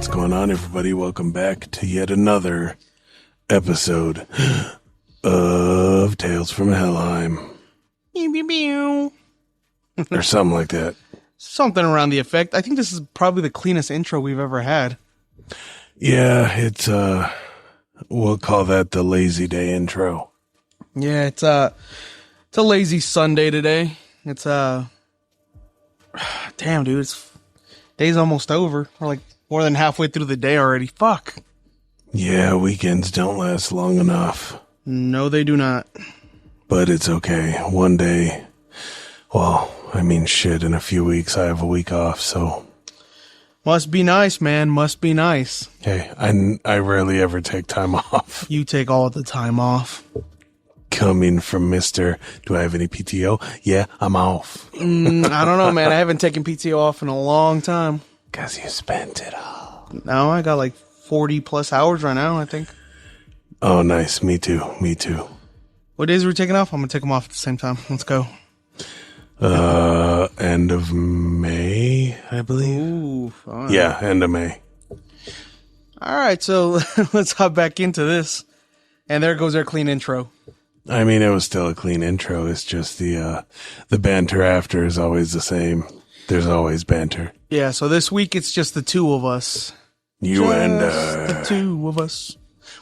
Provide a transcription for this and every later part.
What's going on, everybody? Welcome back to yet another episode of Tales from Helheim. Or something like that. Something around the effect. I think this is probably the cleanest intro we've ever had. Yeah, it's we'll call that the lazy day intro. Yeah, it's a lazy Sunday today. It's damn, dude, day's almost over. We're like more than halfway through the day already. Fuck. Yeah, weekends don't last long enough. No, they do not. But it's okay. One day, well, I mean, shit, in a few weeks I have a week off, so. Must be nice, man. Must be nice. Hey, I rarely ever take time off. You take all the time off. Coming from Mr. Do I have any PTO? Yeah, I'm off. I don't know, man. I haven't taken PTO off in a long time. Because you spent it all. No, I got like 40 plus hours right now, I think. Oh, nice. Me too. What days are we taking off? I'm going to take them off at the same time. Let's go. End of May, I believe. Ooh, fun. Yeah, end of May. All right, so let's hop back into this. And there goes our clean intro. I mean, it was still a clean intro. It's just the banter after is always the same. There's always banter. Yeah, so this week it's just the two of us. You and the two of us.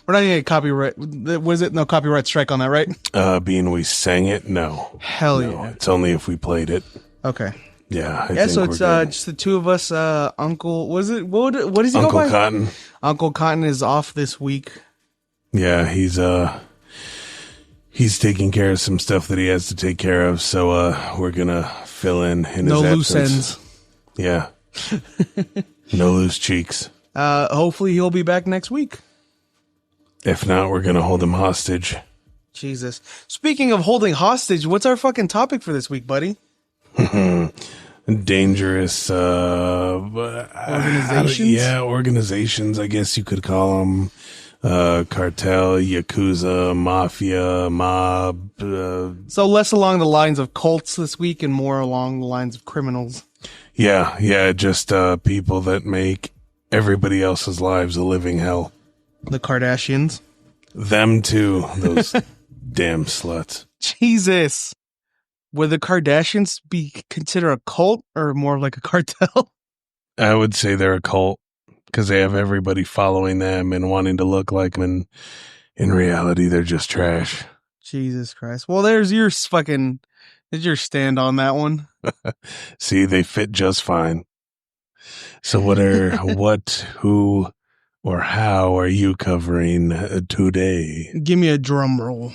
We're not going to get copyright. Was it? No copyright strike on that, right? being we sang it, no. Hell no, yeah. It's only if we played it. Okay. Yeah, I yeah. think So it's just the two of us. Uncle, was it? What is he? Uncle go by? Cotton. Uncle Cotton is off this week. Yeah, he's taking care of some stuff that he has to take care of, so we're gonna fill in his no absence. loose ends. Yeah. No loose cheeks. Hopefully he'll be back next week. If not, we're gonna hold him hostage. Jesus. Speaking of holding hostage, what's our fucking topic for this week, buddy? Dangerous organizations? Yeah, organizations, I guess you could call them. Cartel, Yakuza, Mafia, Mob. So less along the lines of cults this week and more along the lines of criminals. Yeah, just people that make everybody else's lives a living hell. The Kardashians. Them too, those damn sluts. Jesus. Would the Kardashians be considered a cult or more like a cartel? I would say they're a cult because they have everybody following them and wanting to look like them. And in reality, they're just trash. Jesus Christ. Well, there's your stand on that one. See, they fit just fine. So who, or how are you covering today? Give me a drum roll.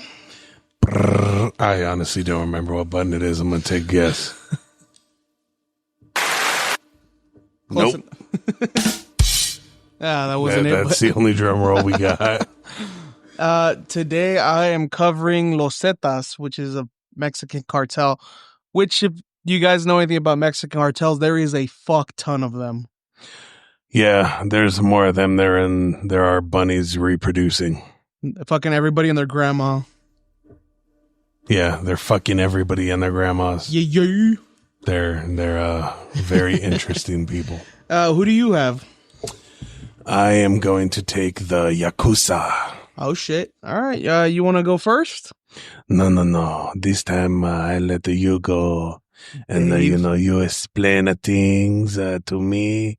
I honestly don't remember what button it is. I'm going to take a guess. Nope. That wasn't it. That's the only drum roll we got. Today I am covering Los Zetas, which is a Mexican cartel, which if you guys know anything about Mexican cartels, there is a fuck ton of them. Yeah, there's more of them there, and there are bunnies reproducing. Fucking everybody and their grandma. Yeah, they're fucking everybody and their grandmas. Yeah. They're very interesting people. Who do you have? I am going to take the Yakuza. Oh shit! All right, you want to go first? No. This time I let you go, and you explain things to me.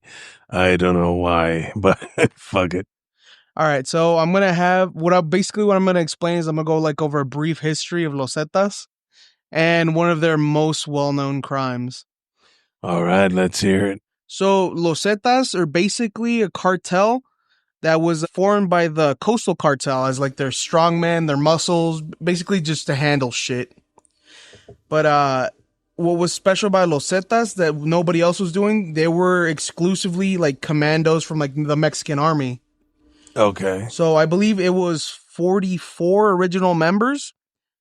I don't know why, but fuck it. All right, so I'm gonna have what I'm gonna explain is I'm gonna go like over a brief history of Los Zetas and one of their most well-known crimes. All right, let's hear it. So Los Zetas are basically a cartel that was formed by the Coastal Cartel as like their strongmen, their muscles, basically just to handle shit. But what was special about Los Zetas that nobody else was doing, they were exclusively like commandos from like the Mexican army. Okay. So I believe it was 44 original members.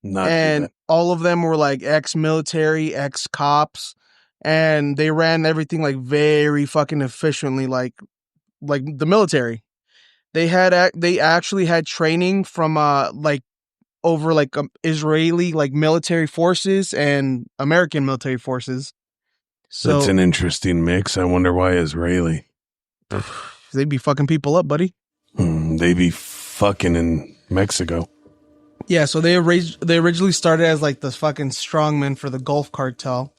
And all of them were like ex-military, ex-cops. And they ran everything like very fucking efficiently, like the military. They actually had training from Israeli like military forces and American military forces. So that's an interesting mix. I wonder why Israeli. They be fucking people up, buddy. They be fucking in Mexico. Yeah, so they originally started as like the fucking strongmen for the Gulf cartel.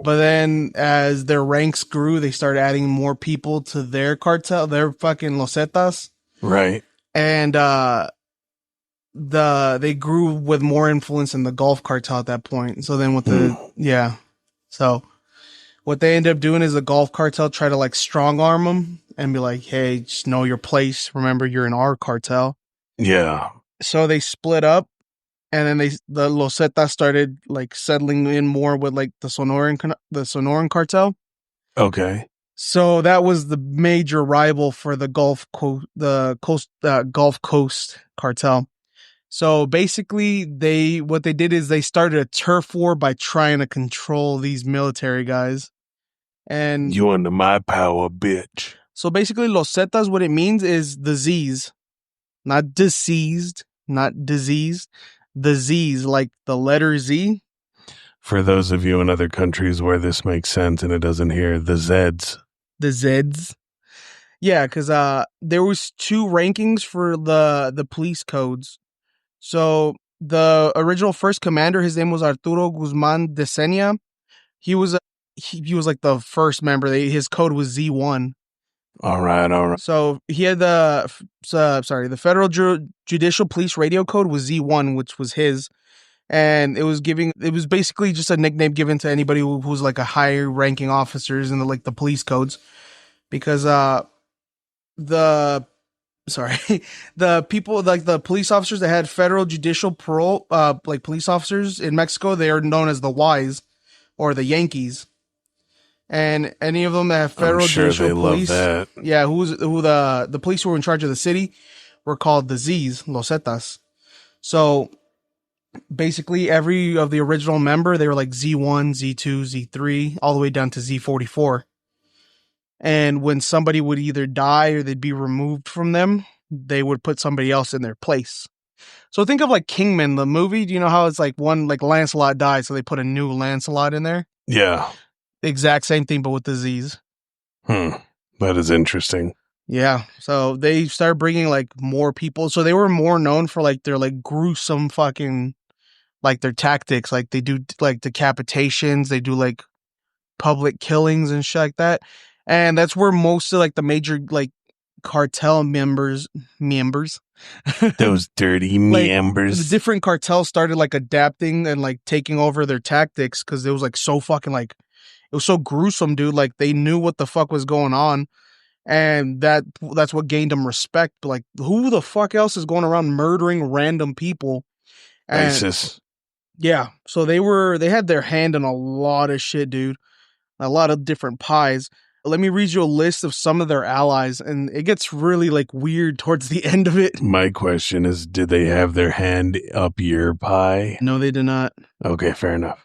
But then as their ranks grew, they started adding more people to their cartel, their fucking Los Zetas. Right. And they grew with more influence in the Gulf cartel at that point. So then so what they ended up doing is the Gulf cartel try to like strong arm them and be like, hey, just know your place. Remember, you're in our cartel. Yeah. So they split up, and then the Los Zetas started like settling in more with like the Sonoran cartel. Okay. So that was the major rival for the Gulf Coast cartel. So basically, what they did is they started a turf war by trying to control these military guys. And you under my power, bitch. So basically, Los Zetas, what it means is disease, not deceased, not disease, disease, like the letter Z. For those of you in other countries where this makes sense and it doesn't here, the Zeds. The Zeds. Yeah, because there was 2 rankings for the police codes. So the original first commander, his name was Arturo Guzman de Senia. He was like the first member. His code was Z1. All right. So he had the Federal Judicial Police Radio Code was Z1, which was his, and it was basically just a nickname given to anybody who was like a higher ranking officers in the police codes, because the people, like the police officers that had federal judicial parole, like police officers in Mexico, they are known as the Ys or the Yankees. And any of them that have federal judicial police, love that. Yeah, who the police who were in charge of the city were called the Zs, Los Zetas. So basically, every of the original member, they were like Z1, Z2, Z3, all the way down to Z44. And when somebody would either die or they'd be removed from them, they would put somebody else in their place. So think of like Kingman, the movie. Do you know how it's like Lancelot died, so they put a new Lancelot in there? Yeah. Exact same thing, but with disease. That is interesting. Yeah. So they started bringing like more people. So they were more known for like their like gruesome fucking, like their tactics. Like they do like decapitations. They do like public killings and shit like that. And that's where most of like the major like cartel members, those dirty members, the different cartels started like adapting and like taking over their tactics, because it was like so fucking like, it was so gruesome, dude. Like they knew what the fuck was going on, and that's what gained them respect. But like, who the fuck else is going around murdering random people? And ISIS. Yeah, so they had their hand in a lot of shit, dude. A lot of different pies. Let me read you a list of some of their allies, and it gets really like weird towards the end of it. My question is, did they have their hand up your pie? No, they did not. Okay, fair enough.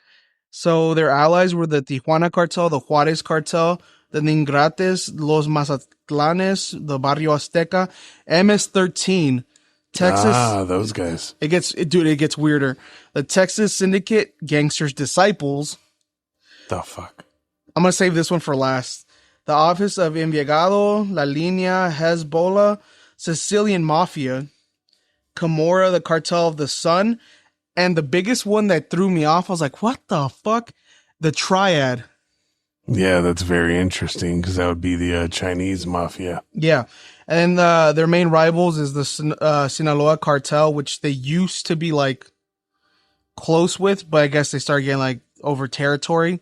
So their allies were the Tijuana cartel, the Juarez cartel, the Ningrates, Los Mazatlanes, the Barrio Azteca, MS-13, Texas. Those guys. It gets weirder. The Texas Syndicate, Gangsters Disciples. The fuck? I'm going to save this one for last. The Office of Enviagado, La Línea, Hezbollah, Sicilian Mafia, Camorra, the Cartel of the Sun, and the biggest one that threw me off, I was like, what the fuck? The Triad. Yeah, that's very interesting, because that would be the Chinese mafia. Yeah. And their main rivals is the Sinaloa cartel, which they used to be like close with, but I guess they started getting like over territory.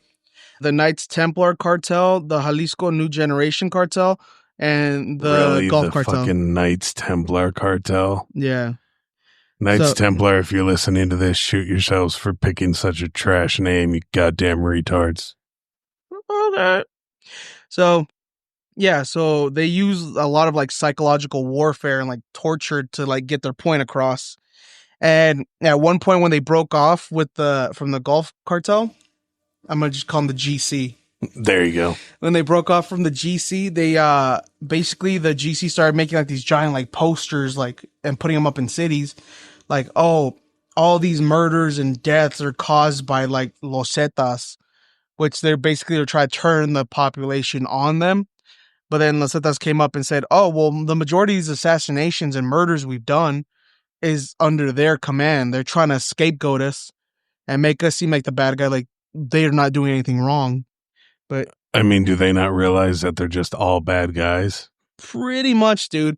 The Knights Templar cartel, the Jalisco New Generation cartel, and the Gulf cartel. Fucking Knights Templar cartel. Yeah. Knights Templar, if you're listening to this, shoot yourselves for picking such a trash name, you goddamn retards. Okay. So, yeah, so they use a lot of like psychological warfare and like torture to like get their point across. And at one point when they broke off from the Gulf cartel, I'm going to just call them the GC. There you go. When they broke off from the GC, they basically the GC started making like these giant like posters like and putting them up in cities, like, oh, all these murders and deaths are caused by like Los Zetas, which they're trying to turn the population on them. But then Los Zetas came up and said, oh, well, the majority of these assassinations and murders we've done is under their command. They're trying to scapegoat us and make us seem like the bad guy, like they're not doing anything wrong. But I mean, do they not realize that they're just all bad guys? pretty much, dude,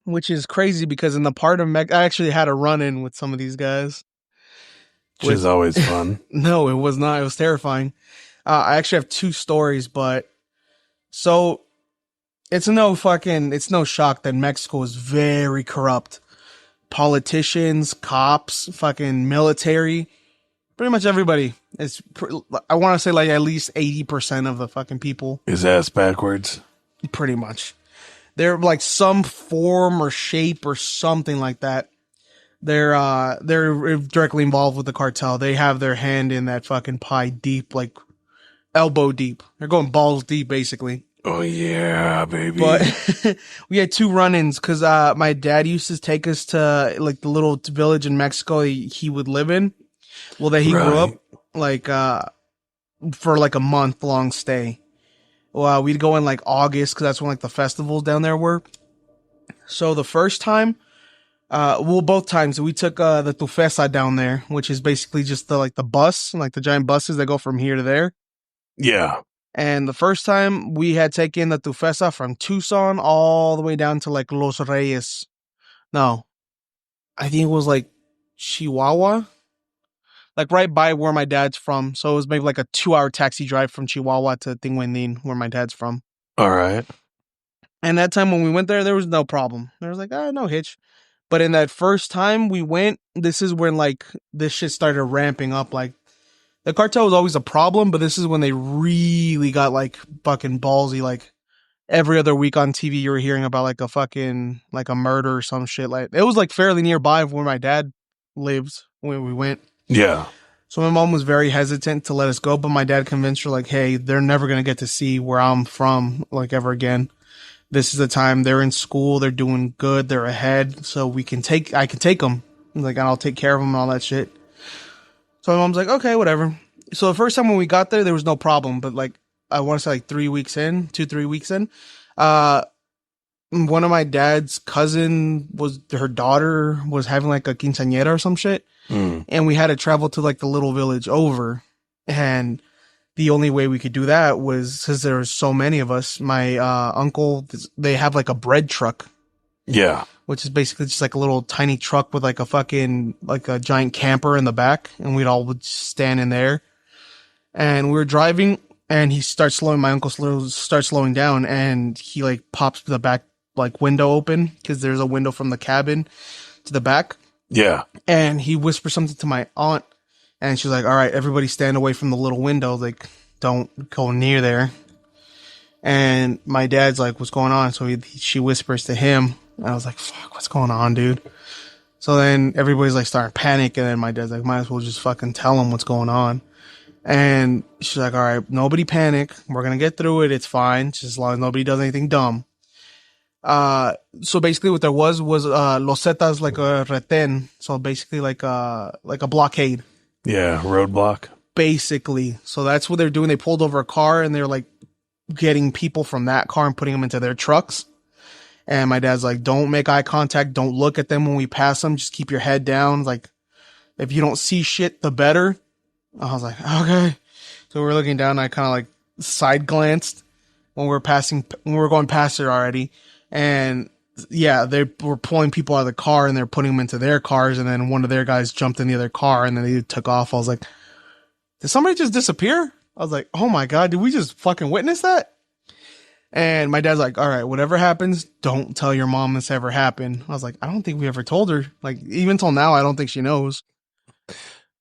which is crazy because in the part of I actually had a run-in with some of these guys. Which is always fun. No, it was not. It was terrifying. I actually have 2 stories, but so it's no shock that Mexico is very corrupt. Politicians, cops, fucking military, pretty much everybody. I want to say like at least 80% of the fucking people. His ass backwards. Pretty much. They're like some form or shape or something like that. They're directly involved with the cartel. They have their hand in that fucking pie deep, like elbow deep. They're going balls deep, basically. Oh yeah, baby. But we had 2 run-ins because my dad used to take us to like the little village in Mexico he would live in. Well, that he grew up like for like a month-long stay. Well, we'd go in like August because that's when like the festivals down there were. So the first time, both times we took the Tufesa down there, which is basically just the bus, like the giant buses that go from here to there. Yeah. And the first time we had taken the Tufesa from Tucson all the way down to like Los Reyes. No, I think it was like Chihuahua, like right by where my dad's from. So it was maybe like a 2-hour taxi drive from Chihuahua to Tinguindin, where my dad's from. All right. And that time when we went there was no problem. There was like, no hitch. But in that first time we went, this is when like this shit started ramping up. Like the cartel was always a problem, but this is when they really got like fucking ballsy. Like every other week on TV, you were hearing about like a fucking like a murder or some shit. Like it was like fairly nearby where my dad lives when we went. Yeah. So my mom was very hesitant to let us go, but my dad convinced her like, hey, they're never gonna get to see where I'm from like ever again. This is the time. They're in school. They're doing good. They're ahead. So I can take them. Like, I'll take care of them and all that shit. So my mom's like, okay, whatever. So the first time when we got there was no problem. But like, I want to say like 3 weeks in, 3 weeks in, one of my dad's cousin her daughter was having like a quinceañera or some shit. And we had to travel to like the little village over. And the only way we could do that was because there were so many of us. My uncle, they have like a bread truck. Yeah. Which is basically just like a little tiny truck with like a fucking, like a giant camper in the back. And we'd all would stand in there. And we were driving and my uncle starts slowing down and he like pops the back like window open because there's a window from the cabin to the back. Yeah. And he whispers something to my aunt. And she's like, all right, everybody stand away from the little window. Like, don't go near there. And my dad's like, what's going on? So she whispers to him. And I was like, fuck, what's going on, dude? So then everybody's like starting to panic. And then my dad's like, might as well just fucking tell him what's going on. And she's like, all right, nobody panic. We're going to get through it. It's fine. Just as long as nobody does anything dumb. So basically what there was Los Zetas like a retén. So basically like a blockade. Yeah, roadblock. Basically. So that's what they're doing. They pulled over a car and they're like getting people from that car and putting them into their trucks. And my dad's like, don't make eye contact. Don't look at them when we pass them. Just keep your head down. Like, if you don't see shit, the better. I was like, okay. So we're looking down and I kind of like side glanced when we were going past it already. And yeah, they were pulling people out of the car and they're putting them into their cars. And then one of their guys jumped in the other car and then they took off. I was like, did somebody just disappear? I was like, oh my God, did we just fucking witness that? And my dad's like, all right, whatever happens, don't tell your mom this ever happened. I was like, I don't think we ever told her. Like, even till now, I don't think she knows.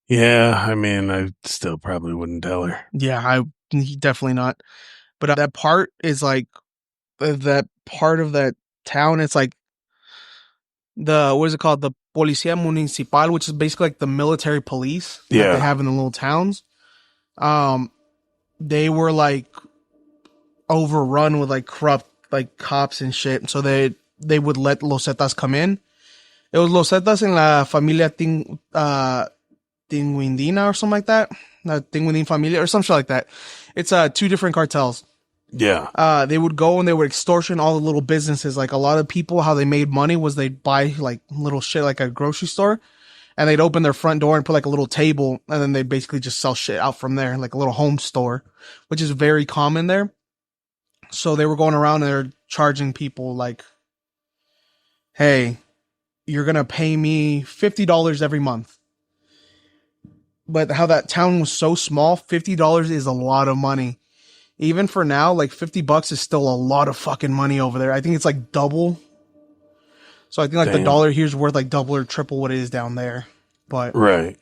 Yeah, I mean, I still probably wouldn't tell her. Yeah, definitely not. But that part is like, that part of that town, it's like what is it called? The Policía Municipal, which is basically like the military police that they have in the little towns. They were like overrun with like corrupt like cops and shit. So they would let Los Zetas come in. It was Los Zetas en la familia Tinguindina or something like that. Tinguindin familia or some shit like that. It's 2 different cartels. Yeah. They would go and they would extortion all the little businesses. Like a lot of people, how they made money was they'd buy like little shit like a grocery store, and they'd open their front door and put like a little table, and then they'd basically just sell shit out from there, like a little home store, which is very common there. So they were going around and they're charging people like, hey, you're going to pay me $50 every month. But how that town was so small, $50 is a lot of money. Even for now, like $50 is still a lot of fucking money over there. I think it's like double. So I think like the dollar here is worth like double or triple what it is down there. But right.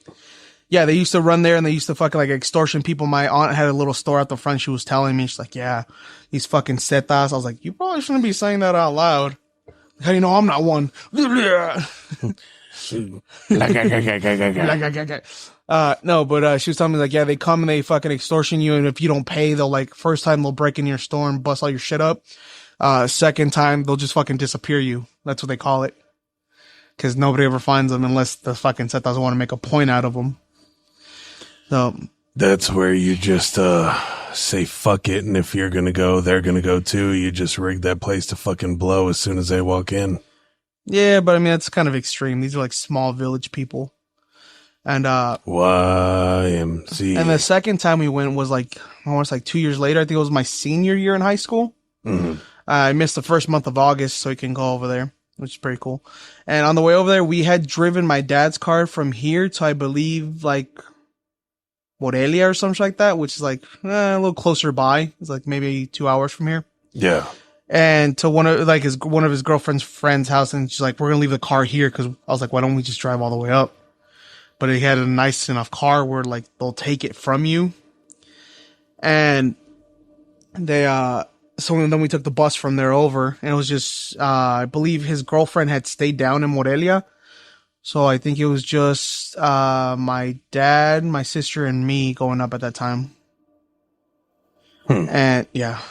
Yeah, they used to run there and they used to fucking like extortion people. My aunt had a little store out the front. She was telling me, she's like, yeah, these fucking Zetas. I was like, you probably shouldn't be saying that out loud. How do you know I'm not one? No, but she was telling me like, yeah, they come and they fucking extortion you, and if you don't pay, they'll like first time they'll break into your store and bust all your shit up. Second time they'll just fucking disappear you. That's what they call it, because nobody ever finds them unless the fucking set doesn't want to make a point out of them. So that's where you just say fuck it, and if you're gonna go, they're gonna go too. You just rig that place to fucking blow as soon as they walk in. Yeah, but I mean that's kind of extreme. These are like small village people. And YMC. And the second time we went was like almost like 2 years later. I think it was my senior year in high school. Mm-hmm. I missed the first month of August, so we can go over there, which is pretty cool. And on the way over there, we had driven my dad's car from here to I believe like Morelia or something like that, which is like a little closer by. It's like maybe 2 hours from here. Yeah. And to one of his girlfriend's friend's house, and she's like, "We're gonna leave the car here," because I was like, "Why don't we just drive all the way up?" But he had a nice enough car where like they'll take it from you. And they so then we took the bus from there over, and it was just I believe his girlfriend had stayed down in Morelia. So I think it was just my dad, my sister, and me going up at that time. And yeah.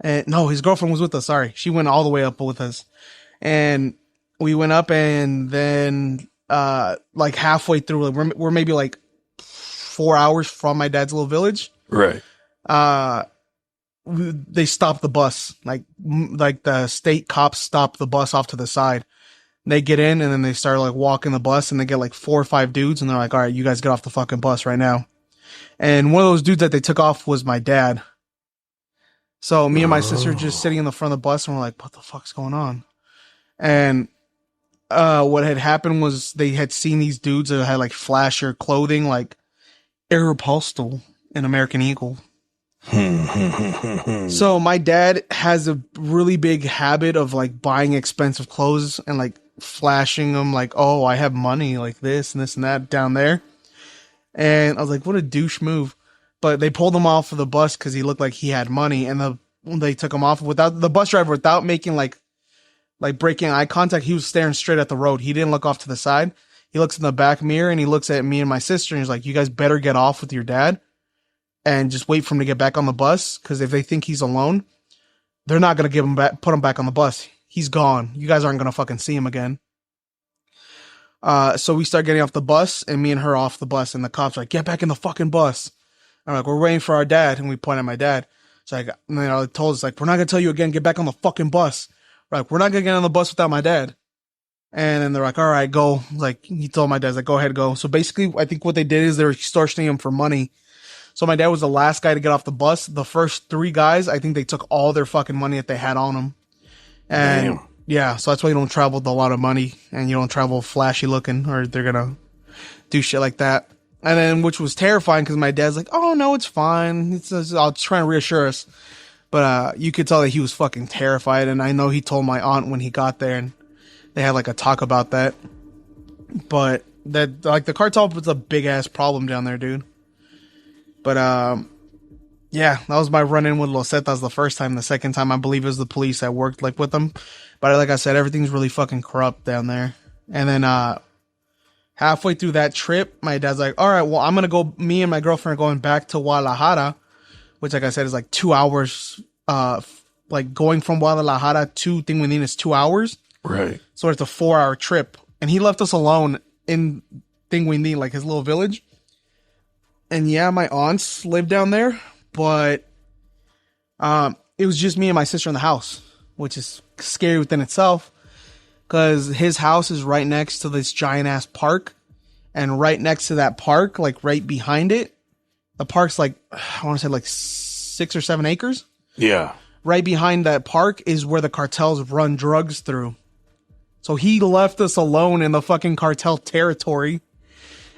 And no, his girlfriend was with us, sorry. She went all the way up with us. And we went up, and then like halfway through, like we're maybe like 4 hours from my dad's little village. Right. They stopped the bus. Like the state cops stopped the bus off to the side. They get in, and then they start like walking the bus, and they get like 4 or 5 dudes, and they're like, all right, you guys get off the fucking bus right now. And one of those dudes that they took off was my dad. So me and my sister just sitting in the front of the bus, and we're like, what the fuck's going on? And what had happened was they had seen these dudes that had like flasher clothing, like Aeropostale in American Eagle. So my dad has a really big habit of like buying expensive clothes and like flashing them like, oh, I have money like this and this and that down there. And I was like, what a douche move. But they pulled him off of the bus because he looked like he had money, and they took him off without the bus driver, without making like breaking eye contact. He was staring straight at the road. He didn't look off to the side. He looks in the back mirror, and he looks at me and my sister, and he's like, you guys better get off with your dad and just wait for him to get back on the bus, because if they think he's alone, they're not going to put him back on the bus. He's gone. You guys aren't going to fucking see him again. So we start getting off the bus, and me and her off the bus, and the cops are like, get back in the fucking bus. I'm like, we're waiting for our dad, and we point at my dad. It's like, and they told us like, we're not going to tell you again, get back on the fucking bus. We're like, we're not going to get on the bus without my dad. And then they're like, all right, go. Like, he told my dad, like, go ahead, go. So basically, I think what they did is they were extortioning him for money. So my dad was the last guy to get off the bus. The first 3 guys, I think they took all their fucking money that they had on them. And damn. Yeah, so that's why you don't travel with a lot of money, and you don't travel flashy looking, or they're going to do shit like that. And then, which was terrifying, because my dad's like, oh, no, it's fine. I'll try and reassure us. But you could tell that he was fucking terrified. And I know he told my aunt when he got there, and they had like a talk about that. But that, like, the cartel was a big ass problem down there, dude. But yeah, that was my run in with Los Zetas the first time. The second time, I believe, it was the police that worked like with them. But like I said, everything's really fucking corrupt down there. And then halfway through that trip, my dad's like, all right, well, I'm going to go, me and my girlfriend are going back to Guadalajara, which, like I said, is like 2 hours. Like going from Guadalajara to Tinguindín is 2 hours. Right. So it's a 4-hour trip. And he left us alone in Tinguindín, like his little village. And yeah, my aunts live down there, but It was just me and my sister in the house, which is scary within itself because his house is right next to this giant ass park. And right next to that park, like right behind it, the park's like, I want to say like 6 or 7 acres. Yeah. Right behind that park is where the cartels run drugs through. So he left us alone in the fucking cartel territory.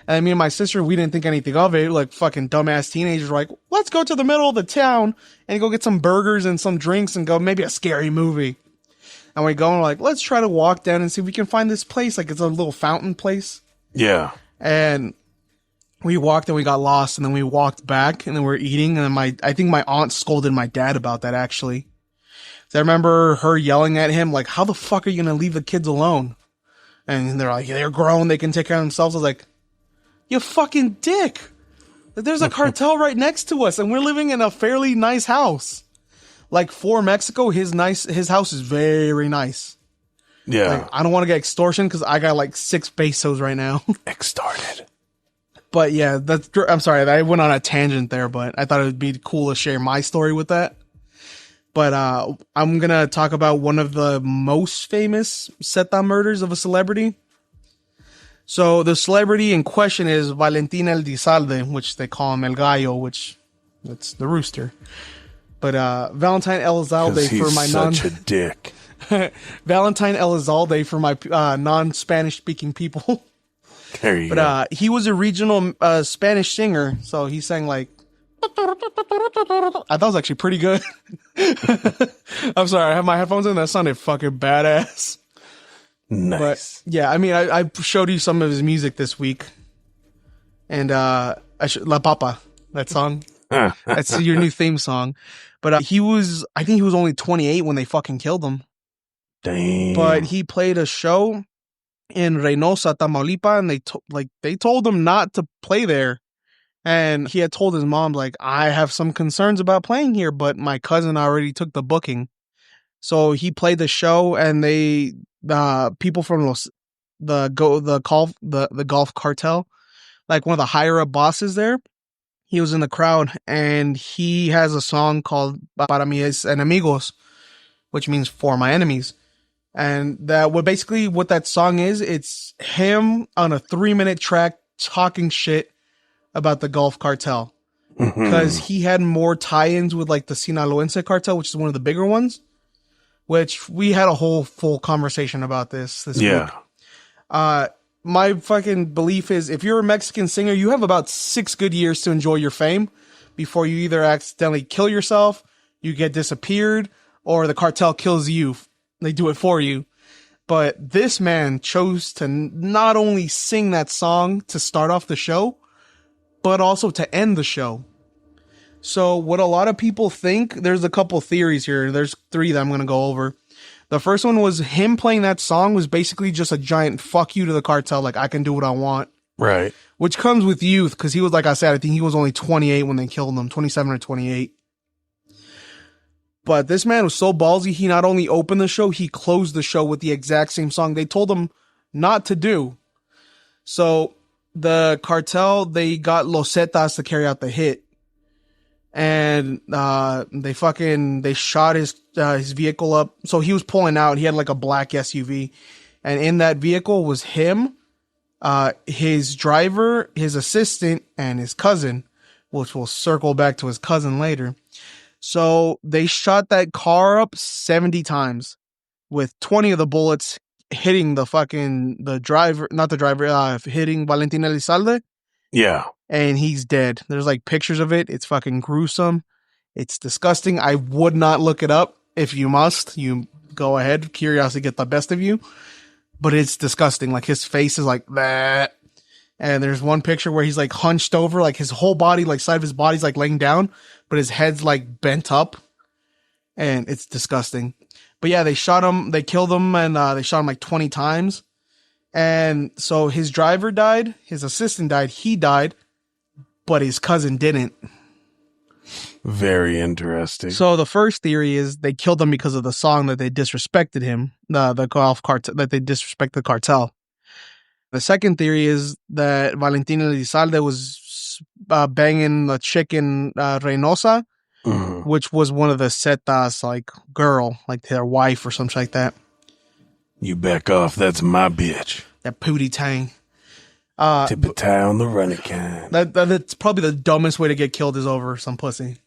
And me and my sister, we didn't think anything of it. Like fucking dumbass teenagers were like, let's go to the middle of the town and go get some burgers and some drinks and go maybe a scary movie. And we go and we're like, let's try to walk down and see if we can find this place. Like it's a little fountain place. Yeah. And we walked and we got lost and then we walked back and then we're eating. And then I think my aunt scolded my dad about that actually. So I remember her yelling at him like, how the fuck are you going to leave the kids alone? And they're like, they're grown. They can take care of themselves. I was like, you fucking dick. There's a cartel right next to us and we're living in a fairly nice house. Like for Mexico, his house is very nice. Yeah. Like, I don't want to get extortion because I got like 6 pesos right now. Extorted. But yeah, I'm sorry. I went on a tangent there, but I thought it would be cool to share my story with that. But I'm going to talk about one of the most famous Zeta murders of a celebrity. So the celebrity in question is Valentin Elizalde, which they call him El Gallo, which that's the rooster. But Valentine Elizalde for my such a dick. Valentine Elizalde for my non-Spanish speaking people. There you go. He was a regional Spanish singer, so he sang like. I thought it was actually pretty good. I'm sorry, I have my headphones in. That sounded fucking badass. Nice. But yeah, I mean, I showed you some of his music this week, and La Papa, that song. That's your new theme song. But I think he was only 28 when they fucking killed him. Damn. But he played a show in Reynosa, Tamaulipas, and they told him not to play there. And he had told his mom, like, I have some concerns about playing here, but my cousin already took the booking. So he played the show, and people from the golf cartel, like one of the higher up bosses there, he was in the crowd, and he has a song called Para mis enemigos, which means for my enemies. And what that song is, it's him on a 3-minute track talking shit about the Gulf cartel. Because he had more tie-ins with like the Sinaloense cartel, which is one of the bigger ones, which we had a whole full conversation about this week. My fucking belief is if you're a Mexican singer, you have about 6 good years to enjoy your fame before you either accidentally kill yourself, you get disappeared, or the cartel kills you. They do it for you. But this man chose to not only sing that song to start off the show, but also to end the show. So what a lot of people think, there's a couple theories here. There's 3 that I'm going to go over. The first one was him playing that song was basically just a giant fuck you to the cartel. Like, I can do what I want. Right. Which comes with youth, because he was, like I said, I think he was only 28 when they killed him, 27 or 28. But this man was so ballsy, he not only opened the show, he closed the show with the exact same song they told him not to do. So the cartel, they got Los Zetas to carry out the hit. And they shot his vehicle up. So he was pulling out. He had like a black SUV. And in that vehicle was him, his driver, his assistant, and his cousin, which we'll circle back to his cousin later. So they shot that car up 70 times with 20 of the bullets hitting hitting Valentin Elizalde. Yeah. And he's dead. There's like pictures of it. It's fucking gruesome. It's disgusting. I would not look it up. If you must, you go ahead. Curiosity get the best of you. But it's disgusting. Like his face is like that. And there's one picture where he's like hunched over, like his whole body, like side of his body's like laying down, but his head's like bent up. And it's disgusting. But yeah, they shot him, they killed him, and they shot him like 20 times. And so his driver died, his assistant died, he died, but his cousin didn't. Very interesting. So the first theory is they killed him because of the song that they disrespected him, the golf cartel, that they disrespect the cartel. The second theory is that Valentin Elizalde was banging the chick in Reynosa, which was one of the Zetas, like, girl, like their wife or something like that. You back off. That's my bitch. That pootie tang. Tip a tie on the running kind. That's probably the dumbest way to get killed is over some pussy.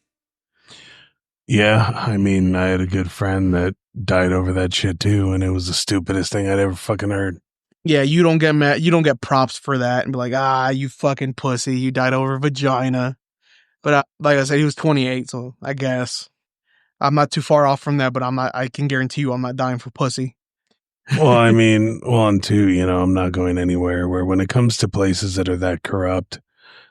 Yeah, I mean, I had a good friend that died over that shit too, and it was the stupidest thing I'd ever fucking heard. Yeah, you don't get mad. You don't get props for that and be like, you fucking pussy. You died over vagina. But like I said, he was 28, so I guess I'm not too far off from that. But I can guarantee you, I'm not dying for pussy. Well, I mean, and two, I'm not going anywhere where when it comes to places that are that corrupt,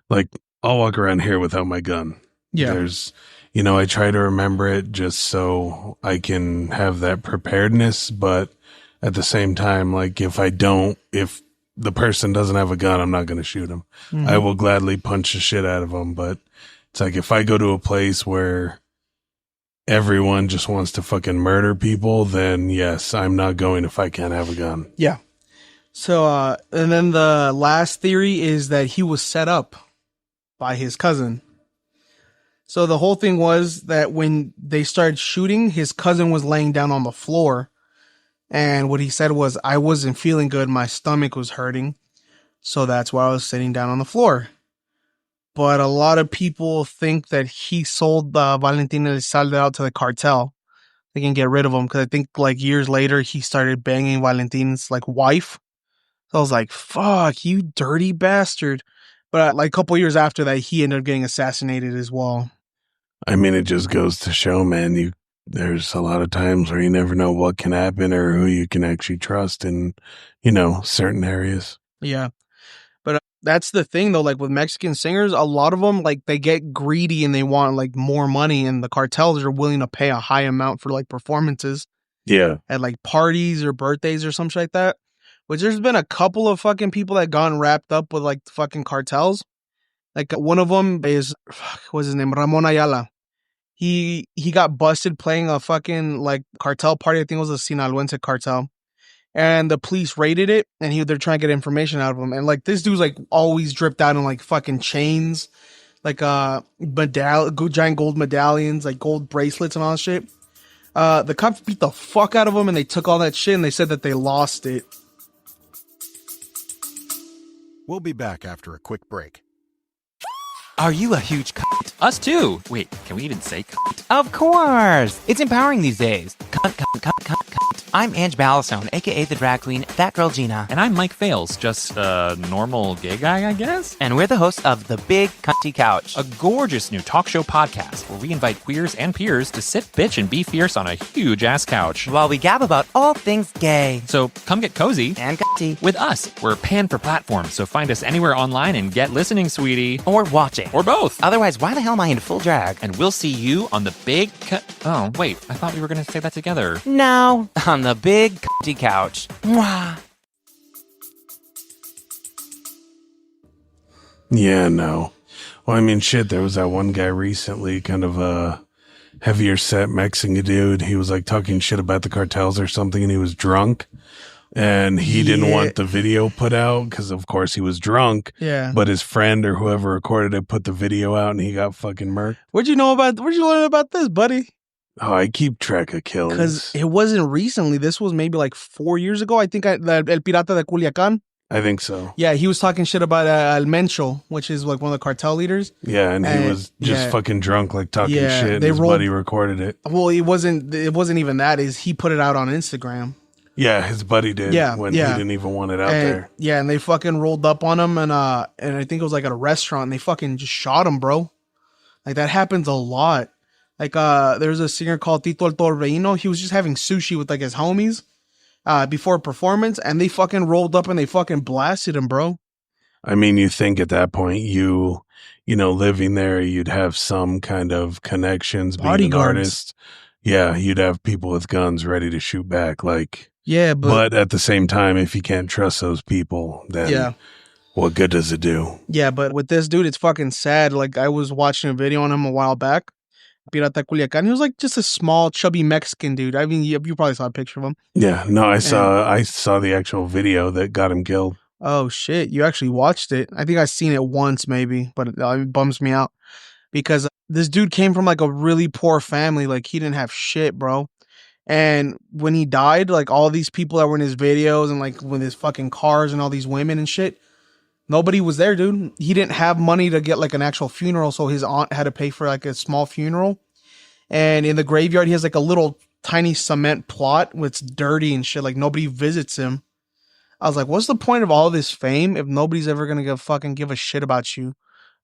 like I'll walk around here without my gun. Yeah. There's, I try to remember it just so I can have that preparedness. But at the same time, like if the person doesn't have a gun, I'm not going to shoot him. Mm-hmm. I will gladly punch the shit out of him. But it's like if I go to a place where everyone just wants to fucking murder people, then yes, I'm not going if I can't have a gun. Yeah. So, and then the last theory is that he was set up by his cousin. So the whole thing was that when they started shooting, his cousin was laying down on the floor. And what he said was, I wasn't feeling good. My stomach was hurting. So that's why I was sitting down on the floor. But a lot of people think that he sold Valentin Elizalde out to the cartel. They can get rid of him because I think like years later he started banging Valentin's like wife. So I was like, "Fuck you, dirty bastard!" But like a couple years after that, he ended up getting assassinated as well. I mean, it just goes to show, man. There's a lot of times where you never know what can happen or who you can actually trust in, certain areas. Yeah. But that's the thing, though, like with Mexican singers, a lot of them, like they get greedy and they want like more money, and the cartels are willing to pay a high amount for like performances. Yeah. At like parties or birthdays or something like that. Which there's been a couple of fucking people that gotten wrapped up with like fucking cartels. Like one of them is, what's his name? Ramon Ayala. He got busted playing a fucking like cartel party. I think it was a Sinaloense cartel. And the police raided it, and they're trying to get information out of him. And like this dude's like always dripped out in like fucking chains, like giant gold medallions, like gold bracelets and all that shit. The cops beat the fuck out of him, and they took all that shit, and they said that they lost it. We'll be back after a quick break. Are you a huge cunt? Us too. Wait, can we even say cunt? Of course! It's empowering these days. Cunt. I'm Ange Ballastone, aka the drag queen, That Girl Gina. And I'm Mike Fales, just a normal gay guy, I guess? And we're the hosts of The Big Cunty Couch, a gorgeous new talk show podcast where we invite queers and peers to sit, bitch, and be fierce on a huge-ass couch. while we gab about all things gay. So come get cozy And cunty. with us. We're panned for platforms, so find us anywhere online and get listening, sweetie. Or watching. Or both. Otherwise, why the hell am I in full drag? And we'll see you on the big Oh, wait, I thought we were going to say that together. No, on The Big Cunty Couch. Mwah. Yeah, no. Well, I mean, shit, there was that one guy recently, kind of a heavier set Mexican dude. He was like talking shit about the cartels or something, and he was drunk. And he didn't want the video put out because, of course, he was drunk. Yeah. But his friend or whoever recorded it put the video out, and he got fucking murked. Where'd you learn about this, buddy? Oh, I keep track of killings. Because it wasn't recently. This was maybe like 4 years ago. I think El Pirata de Culiacán. I think so. Yeah, he was talking shit about El Mencho, which is like one of the cartel leaders. Yeah, and he was just fucking drunk, like talking shit. And his buddy recorded it. Well, it wasn't even that. He put it out on Instagram. Yeah, his buddy did. When he didn't even want it out there. Yeah, and they fucking rolled up on him, and I think it was like at a restaurant, and they fucking just shot him, bro. Like that happens a lot. Like there's a singer called Tito El Torbellino. He was just having sushi with like his homies before a performance, and they fucking rolled up and they fucking blasted him, bro. I mean, you think at that point you living there, you'd have some kind of connections, being an artist. Yeah, you'd have people with guns ready to shoot back. Like, yeah, but at the same time, if you can't trust those people, then what good does it do? Yeah, but with this dude, it's fucking sad. Like I was watching a video on him a while back. Pirata Culiacán. He was like just a small, chubby Mexican dude. I mean, you probably saw a picture of him. Yeah, no, I saw the actual video that got him killed. Oh shit, you actually watched it? I think I've seen it once, maybe, but it bums me out because this dude came from like a really poor family. Like he didn't have shit, bro. And when he died, like all these people that were in his videos and like with his fucking cars and all these women and shit, nobody was there, dude. He didn't have money to get like an actual funeral, so his aunt had to pay for like a small funeral. And in the graveyard, he has like a little tiny cement plot with dirty and shit. Like nobody visits him. I was like, what's the point of all this fame if nobody's ever gonna give a shit about you?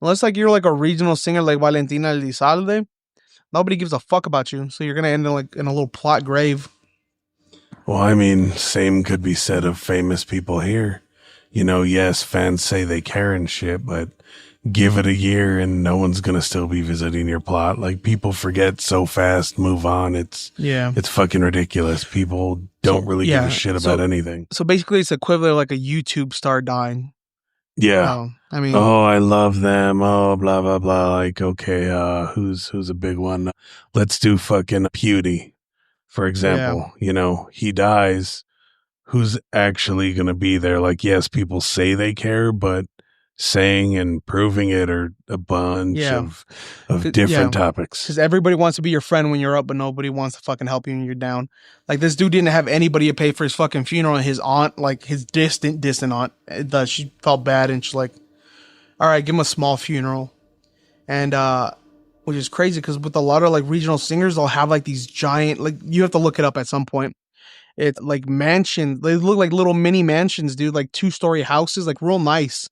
Unless like you're like a regional singer like Valentina Elizalde, nobody gives a fuck about you. So you're gonna end up like in a little plot grave. Well, I mean, same could be said of famous people here. You know, yes, fans say they care and shit, but give it a year and no one's gonna still be visiting your plot. Like people forget so fast, move on. It's fucking ridiculous. People don't really give a shit about anything. So basically, it's equivalent of like a YouTube star dying. Yeah. I mean, oh, I love them. Oh, blah blah blah. Like, okay, who's a big one? Let's do fucking Pewdie, for example. You know, he dies. Who's actually gonna be there? Like, yes, people say they care, but saying and proving it are a bunch of different topics. Because everybody wants to be your friend when you're up, but nobody wants to fucking help you when you're down. Like this dude didn't have anybody to pay for his fucking funeral, and his aunt, like his distant aunt, she felt bad and she's like, all right, give him a small funeral. And which is crazy because with a lot of like regional singers, they'll have like these giant, like you have to look it up at some point. It's like mansions. They look like little mini mansions, dude, like 2-story houses, like real nice.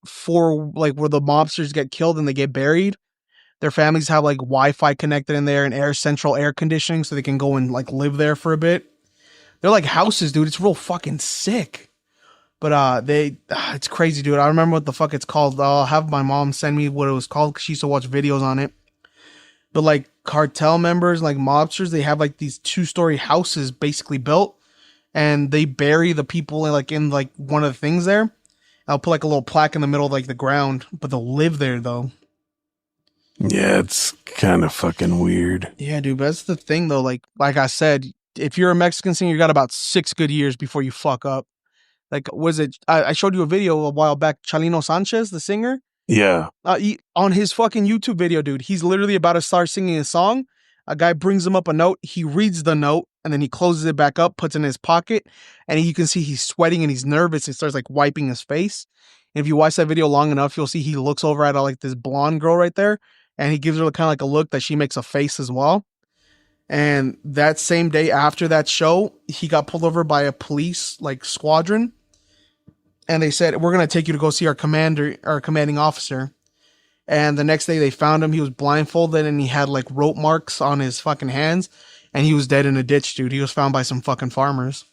For like where the mobsters get killed and they get buried. Their families have like Wi-Fi connected in there and central air conditioning so they can go and like live there for a bit. They're like houses, dude. It's real fucking sick. But it's crazy, dude. I remember what the fuck it's called. I'll have my mom send me what it was called because she used to watch videos on it. But like cartel members, like mobsters, they have like these 2-story houses basically built, and they bury the people in like one of the things there. I'll put like a little plaque in the middle of like the ground, but they'll live there though. Yeah, it's kind of fucking weird. Yeah, dude, but that's the thing though. Like I said, if you're a Mexican singer, you got about 6 good years before you fuck up. Like, was it? I showed you a video a while back. Chalino Sanchez, the singer. Yeah. On his fucking YouTube video, dude, he's literally about to start singing a song. A guy brings him up a note. He reads the note and then he closes it back up, puts it in his pocket, and you can see he's sweating and he's nervous. He starts like wiping his face. And if you watch that video long enough, you'll see he looks over at like this blonde girl right there, and he gives her kind of like a look that she makes a face as well. And that same day after that show, he got pulled over by a police like squadron, and they said, "We're gonna take you to go see our commanding officer." And the next day they found him. He was blindfolded and he had like rope marks on his fucking hands, and he was dead in a ditch, dude. He was found by some fucking farmers.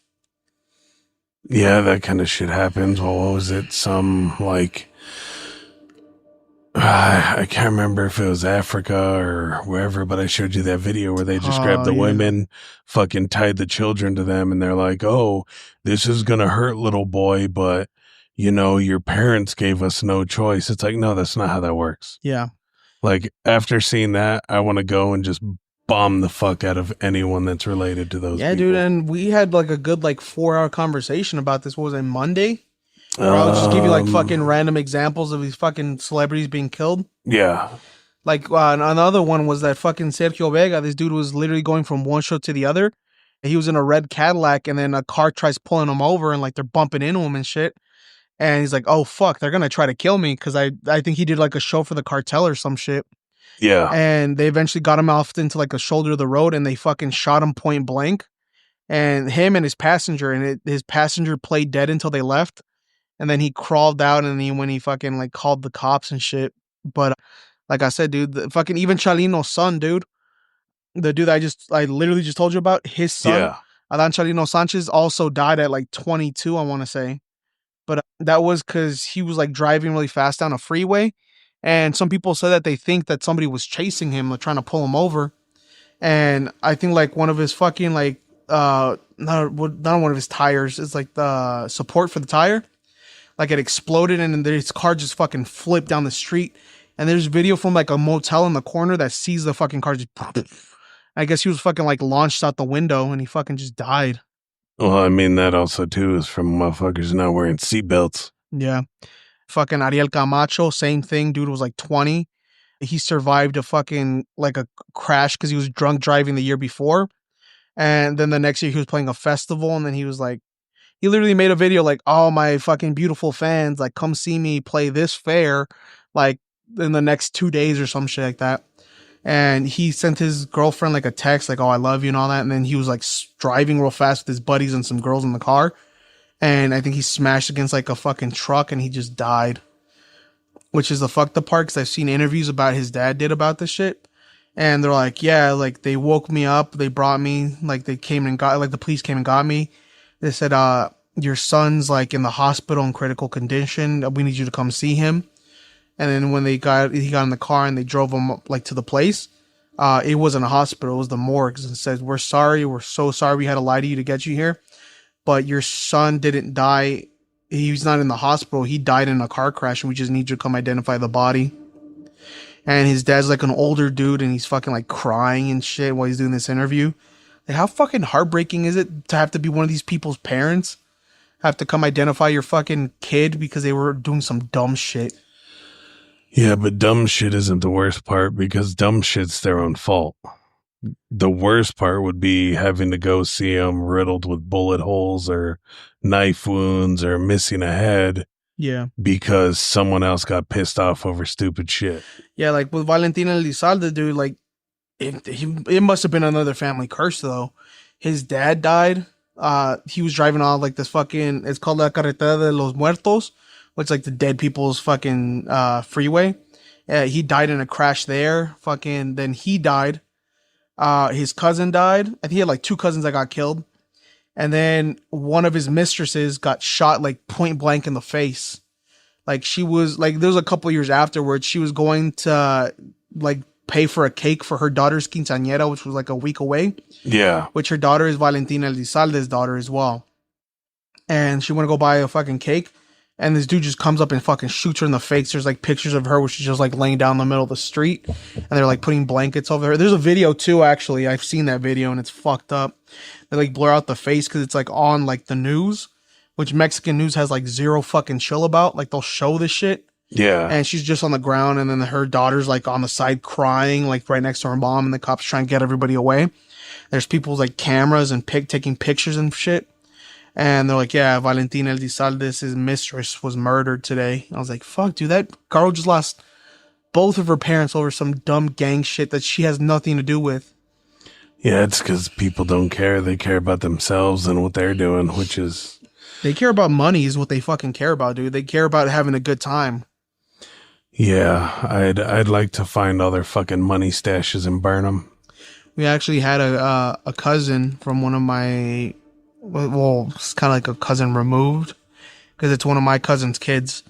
Yeah, that kind of shit happens. Well, what was it? Some like, I can't remember if it was Africa or wherever, but I showed you that video where they just grabbed the women, fucking tied the children to them, and they're like, "Oh, this is gonna hurt, little boy, but you know, your parents gave us no choice." It's like, no, that's not how that works. Yeah. Like, after seeing that, I want to go and just bomb the fuck out of anyone that's related to those people. Dude, and we had like a good like 4-hour conversation about this. What was it, Monday? Where I'll just give you like fucking random examples of these fucking celebrities being killed. Yeah. Like another one was that fucking Sergio Vega. This dude was literally going from one show to the other. He was in a red Cadillac, and then a car tries pulling him over, and like they're bumping into him and shit. And he's like, "Oh fuck, they're gonna try to kill me," because I think he did like a show for the cartel or some shit. Yeah. And they eventually got him off into like a shoulder of the road, and they fucking shot him point blank. And him and his passenger, his passenger played dead until they left. And then he crawled out, and when he fucking like called the cops and shit. But like I said, dude, the fucking even Chalino's son, dude, the dude I literally just told you about, his son, Adan Chalino Sanchez, also died at like 22, I want to say. But that was because he was like driving really fast down a freeway. And some people said that they think that somebody was chasing him, like trying to pull him over. And I think like one of his fucking like, not one of his tires, it's like the support for the tire. Like it exploded and his car just fucking flipped down the street. And there's video from like a motel in the corner that sees the fucking car just. I guess he was fucking like launched out the window and he fucking just died. Well, I mean, that also too is from motherfuckers not wearing seatbelts. Yeah. Fucking Ariel Camacho, same thing. Dude was like 20. He survived a fucking like a crash because he was drunk driving the year before. And then the next year he was playing a festival, and then he was like, he literally made a video like, "Oh, my fucking beautiful fans, like come see me play this fair like in the next 2 days or some shit like that." And he sent his girlfriend like a text like, "Oh, I love you" and all that. And then he was like driving real fast with his buddies and some girls in the car. And I think he smashed against like a fucking truck and he just died. Which is the fucked up part, because I've seen interviews about his dad did about this shit. And they're like, yeah, like they woke me up, they brought me, like they came and got, like the police came and got me. They said, your son's like in the hospital in critical condition. We need you to come see him. And then when he got in the car and they drove him like to the place, it wasn't a hospital, it was the morgue. And said, "We're sorry, we're so sorry we had to lie to you to get you here. But your son didn't die. He's not in the hospital. He died in a car crash and we just need you to come identify the body." And his dad's like an older dude and he's fucking like crying and shit while he's doing this interview. Like, how fucking heartbreaking is it to have to be one of these people's parents? Have to come identify your fucking kid because they were doing some dumb shit. Yeah, but dumb shit isn't the worst part, because dumb shit's their own fault. The worst part would be having to go see them riddled with bullet holes or knife wounds or missing a head. Yeah. Because someone else got pissed off over stupid shit. Yeah, like with Valentina Elizalde, dude, like it must have been another family curse though. His dad died. He was driving on like this fucking, it's called La Carretera de los Muertos, which is like the dead people's fucking freeway. He died in a crash there. Fucking, then he died. His cousin died. I think he had like two cousins that got killed. And then one of his mistresses got shot like point blank in the face. Like she was like, there was a couple years afterwards, she was going to like pay for a cake for her daughter's quinceañera, which was like a week away. Yeah. Which her daughter is Valentina Elizalde's daughter as well. And she went to go buy a fucking cake. And this dude just comes up and fucking shoots her in the face. There's like pictures of her where she's just like laying down in the middle of the street. And they're like putting blankets over her. There's a video too, actually. I've seen that video and it's fucked up. They like blur out the face because it's like on like the news, which Mexican news has like zero fucking chill about. Like they'll show this shit. Yeah. And she's just on the ground. And then her daughter's like on the side crying, like right next to her mom. And the cops trying to get everybody away. There's people's like cameras and taking pictures and shit. And they're like, yeah, Valentina Elizalde's his mistress was murdered today. I was like, fuck, dude, that girl just lost both of her parents over some dumb gang shit that she has nothing to do with. Yeah, it's because people don't care. They care about themselves and what they're doing, which is... They care about money is what they fucking care about, dude. They care about having a good time. Yeah, I'd like to find all their fucking money stashes and burn them. We actually had a cousin from one of my... Well, it's kind of like a cousin removed because it's one of my cousin's kids.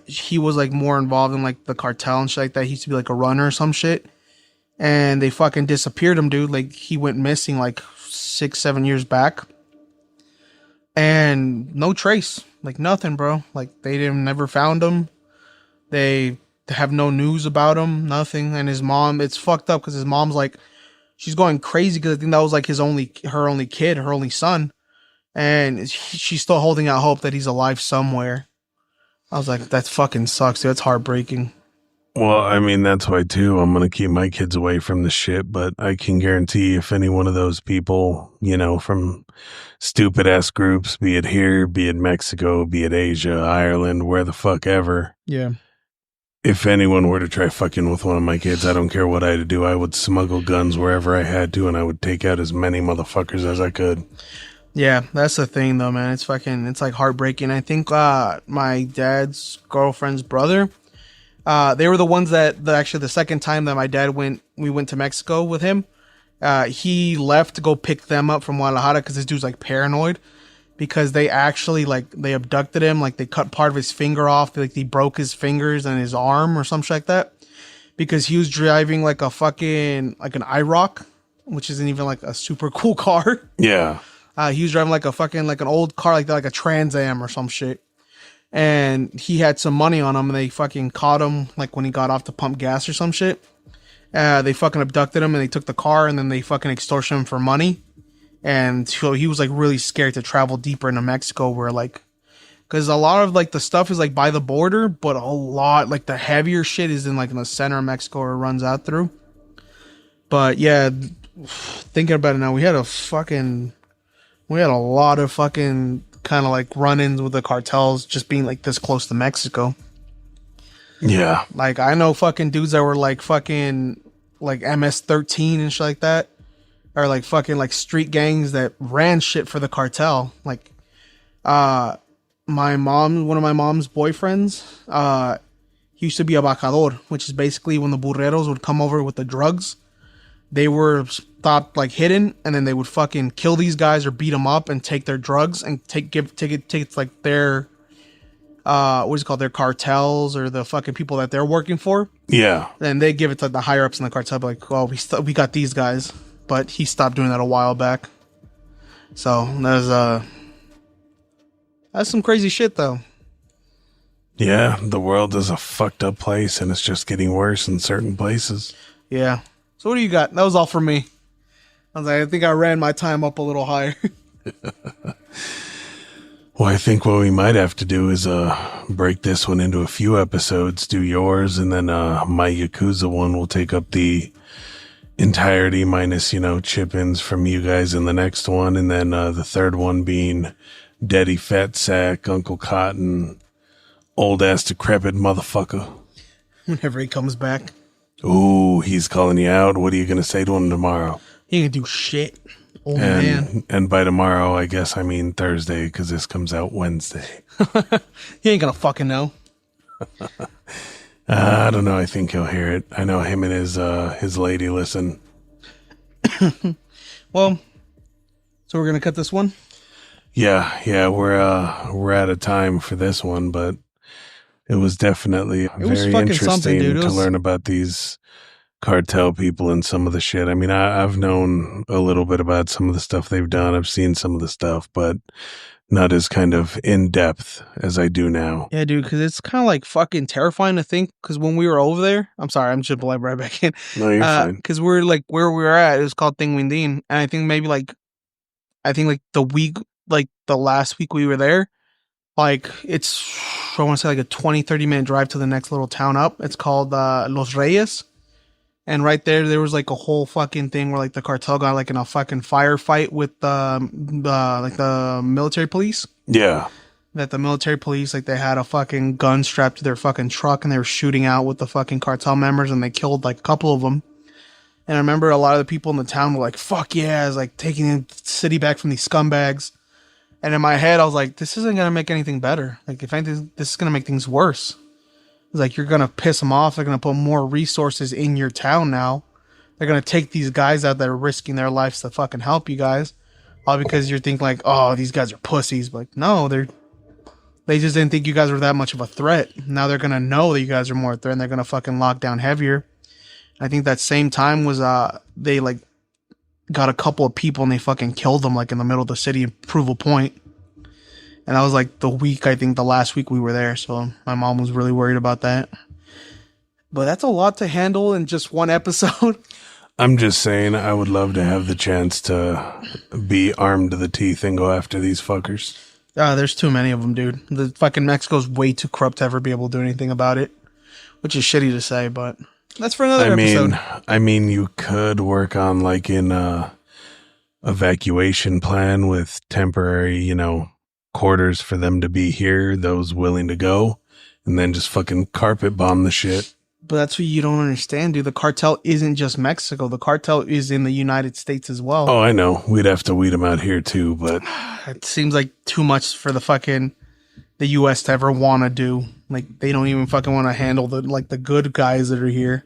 He was like more involved in like the cartel and shit like that. He used to be like a runner or some shit. And they fucking disappeared him, dude. Like he went missing like 6-7 years back. And no trace. Like nothing, bro. Like they never found him. They have no news about him. Nothing. And his mom, it's fucked up because his mom's like, she's going crazy because I think that was like her only kid, her only son. And she's still holding out hope that he's alive somewhere. I was like, that fucking sucks, dude. That's heartbreaking. Well, I mean, that's why, too, I'm going to keep my kids away from the shit. But I can guarantee if any one of those people, you know, from stupid-ass groups, be it here, be it Mexico, be it Asia, Ireland, where the fuck ever. Yeah. If anyone were to try fucking with one of my kids, I don't care what I had to do. I would smuggle guns wherever I had to, and I would take out as many motherfuckers as I could. Yeah, that's the thing, though, man. It's like heartbreaking. I think my dad's girlfriend's brother, they were the ones that actually the second time that my dad we went to Mexico with him, he left to go pick them up from Guadalajara because this dude's like paranoid. Because they actually, like, they abducted him, like, they cut part of his finger off, like, they broke his fingers and his arm or something like that. Because he was driving, like, a fucking, like, an IROC, which isn't even, like, a super cool car. Yeah. He was driving, like, a fucking, like, an old car, like that, like a Trans Am or some shit. And he had some money on him, and they fucking caught him, like, when he got off to pump gas or some shit. They fucking abducted him, and they took the car, and then they fucking extorted him for money. And so he was like really scared to travel deeper into Mexico where like Because a lot of like the stuff is like by the border, but a lot like the heavier shit is in like in the center of Mexico or runs out through. But yeah, thinking about it now, we had a lot of fucking kind of like run-ins with the cartels just being like this close to Mexico. Yeah. Like I know fucking dudes that were like fucking like MS-13 and shit like that, or like fucking like street gangs that ran shit for the cartel. Like, one of my mom's boyfriends, he used to be a bajador, which is basically when the burreros would come over with the drugs, they were stopped like hidden, and then they would fucking kill these guys or beat them up and take their drugs and take it like their what is it called, their cartels or the fucking people that they're working for. Yeah. Then they give it to the higher ups in the cartel, like, oh, we got these guys, but he stopped doing that a while back. So that's some crazy shit though. Yeah, the world is a fucked up place, and it's just getting worse in certain places. Yeah. So what do you got? That was all for me. I think I ran my time up a little higher. Well, I think what we might have to do is break this one into a few episodes, do yours, and then my Yakuza one will take up the entirety minus, chip-ins from you guys in the next one, and then the third one being Daddy Fat Sack, Uncle Cotton, old-ass decrepit motherfucker. Whenever he comes back. Ooh, he's calling you out. What are you going to say to him tomorrow? He ain't gonna do shit. Old man. And by tomorrow, I guess I mean Thursday, because this comes out Wednesday. He ain't gonna fucking know. I don't know. I think he'll hear it. I know him and his lady listen. Well, so we're gonna cut this one? Yeah, we're out of time for this one, but it was definitely very interesting to learn about these cartel people and some of the shit. I mean, I've known a little bit about some of the stuff they've done. I've seen some of the stuff, but not as kind of in depth as I do now. Yeah, dude, because it's kind of like fucking terrifying to think. Because when we were over there, I'm sorry, I'm just right back in. No, you're fine. Because we're like where we were at, it was called Tinguindin, and I think maybe the last week we were there, like it's, I want to say like a 20-30 minute drive to the next little town up. It's called Los Reyes. And right there was like a whole fucking thing where like the cartel got like in a fucking firefight with the military police. Yeah. That the military police, like they had a fucking gun strapped to their fucking truck and they were shooting out with the fucking cartel members and they killed like a couple of them. And I remember a lot of the people in the town were like, fuck yeah, it's like taking the city back from these scumbags. And in my head, I was like, this isn't going to make anything better. Like, if anything, this is going to make things worse. It's like, you're going to piss them off. They're going to put more resources in your town now. They're going to take these guys out that are risking their lives to fucking help you guys. All because you're thinking like, oh, these guys are pussies. But like, no, they just didn't think you guys were that much of a threat. Now they're going to know that you guys are more a threat and they're going to fucking lock down heavier. I think that same time was, they like got a couple of people and they fucking killed them like in the middle of the city at Proval Point. And that was like the last week we were there. So my mom was really worried about that. But that's a lot to handle in just one episode. I'm just saying, I would love to have the chance to be armed to the teeth and go after these fuckers. There's too many of them, dude. The fucking Mexico's way too corrupt to ever be able to do anything about it. Which is shitty to say, but that's for another episode. I mean, you could work on like an evacuation plan with temporary, quarters for them to be here, those willing to go, and then just fucking carpet bomb the shit. But that's what you don't understand, dude. The cartel isn't just Mexico. The cartel is in the United States as well. Oh, I know. We'd have to weed them out here too, but it seems like too much for the U.S. to ever want to do. Like, they don't even fucking want to handle the good guys that are here.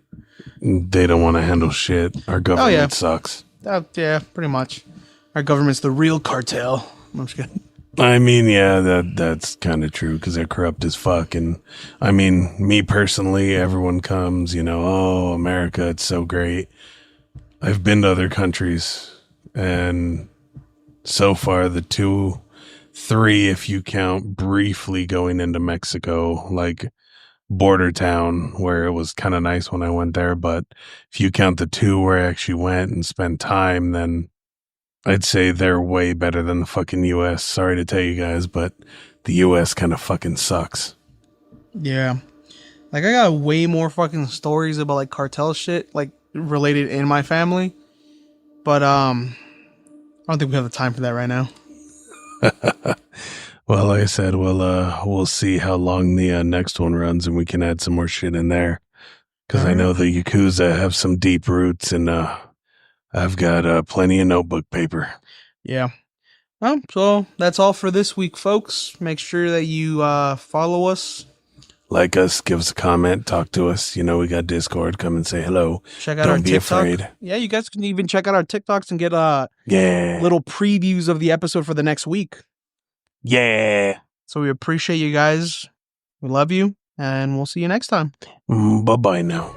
They don't want to handle shit. Our government sucks. Yeah, pretty much. Our government's the real cartel. I'm just kidding. I mean, yeah, that's kind of true because they're corrupt as fuck. And I mean, me personally, everyone comes, oh, America, it's so great. I've been to other countries, and so far the 3, if you count briefly going into Mexico, like border town where it was kind of nice when I went there. But if you count the 2 where I actually went and spent time, then I'd say they're way better than the fucking U.S. Sorry to tell you guys, but the U.S. kind of fucking sucks. Yeah. Like, I got way more fucking stories about, like, cartel shit, like, related in my family. But, I don't think we have the time for that right now. Well, like I said, we'll see how long the next one runs, and we can add some more shit in there. Because I know the Yakuza have some deep roots, and I've got plenty of notebook paper. Yeah. Well, so that's all for this week, folks. Make sure that you follow us. Like us, give us a comment, talk to us. You know, we got Discord. Come and say hello. Check out Don't our be TikTok. afraid. Yeah, you guys can even check out our TikToks and get Yeah. little previews of the episode for the next week. Yeah. So we appreciate you guys. We love you, and we'll see you next time. Bye-bye now.